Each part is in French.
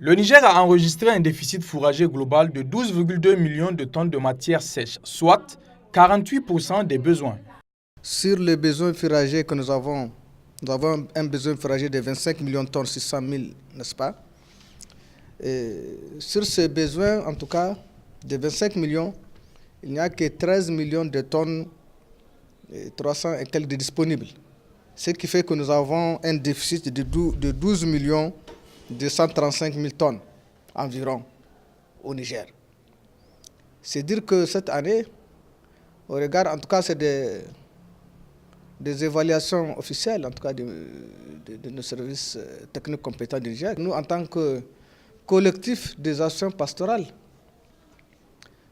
Le Niger a enregistré un déficit fourrager global de 12,2 millions de tonnes de matière sèche, soit 48% des besoins. Sur les besoins fourragers que nous avons un besoin fourrager de 25 millions de tonnes, 600 000, n'est-ce pas? Et sur ces besoins, en tout cas, de 25 millions, il n'y a que 13 millions de tonnes et 300 et quelques de disponibles. Ce qui fait que nous avons un déficit de 12 millions 235 000 tonnes environ au Niger. C'est dire que cette année, au regard, en tout cas, c'est des évaluations officielles, en tout cas de nos services techniques compétents du Niger. Nous, en tant que collectif des actions pastorales,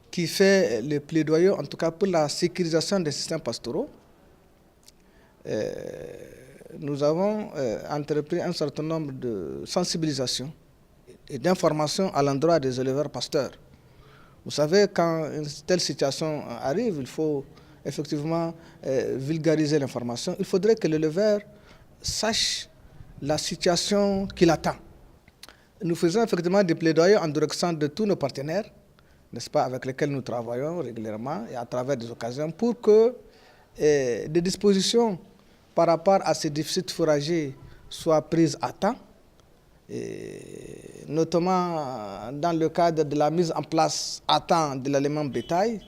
qui fait le plaidoyer, en tout cas pour la sécurisation des systèmes pastoraux, nous avons entrepris un certain nombre de sensibilisations et d'informations à l'endroit des éleveurs pasteurs. Vous savez, quand une telle situation arrive, il faut effectivement vulgariser l'information. Il faudrait que l'éleveur sache la situation qu'il attend. Nous faisons effectivement des plaidoyers en direction de tous nos partenaires, n'est-ce pas, avec lesquels nous travaillons régulièrement et à travers des occasions pour que des dispositions par rapport à ces déficits fourragers soient prises à temps, et notamment dans le cadre de la mise en place à temps de l'aliment bétail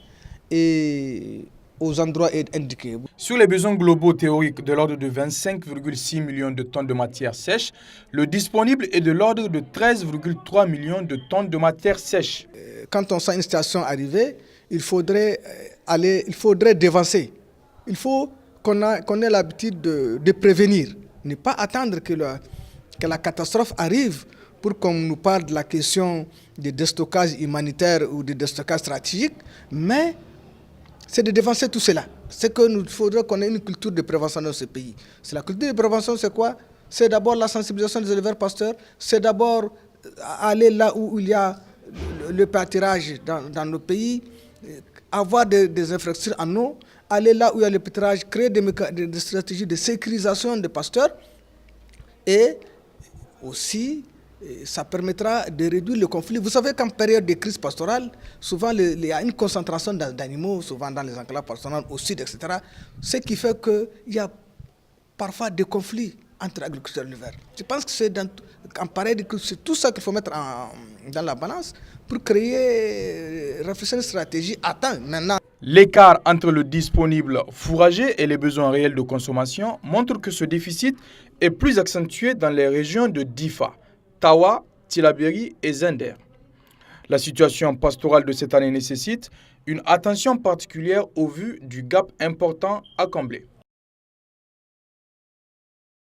et aux endroits indiqués. Sur les besoins globaux théoriques de l'ordre de 25,6 millions de tonnes de matière sèche, le disponible est de l'ordre de 13,3 millions de tonnes de matière sèche. Quand on sent une situation arriver, il faudrait dévancer. Il faut qu'on ait l'habitude de prévenir, ne pas attendre que la catastrophe arrive pour qu'on nous parle de la question de déstockage humanitaire ou de déstockage stratégique, mais c'est de dévancer tout cela. C'est que nous faudrait qu'on ait une culture de prévention dans ce pays. C'est la culture de prévention, c'est quoi? C'est d'abord la sensibilisation des éleveurs pasteurs, c'est d'abord aller là où il y a le pâturage dans nos pays, avoir des infrastructures en eau, aller là où il y a le pâturage, créer des stratégies de sécurisation des pasteurs et aussi ça permettra de réduire le conflit. Vous savez qu'en période de crise pastorale, souvent il y a une concentration d'animaux, souvent dans les enclaves pastorales au sud, etc. Ce qui fait qu'il y a parfois des conflits entre agriculteurs et éleveurs. Je pense que c'est c'est tout ça qu'il faut mettre dans la balance pour réfléchir une stratégie à temps maintenant. L'écart entre le disponible fourrager et les besoins réels de consommation montre que ce déficit est plus accentué dans les régions de Difa, Tawa, Tillabéri et Zender. La situation pastorale de cette année nécessite une attention particulière au vu du gap important à combler.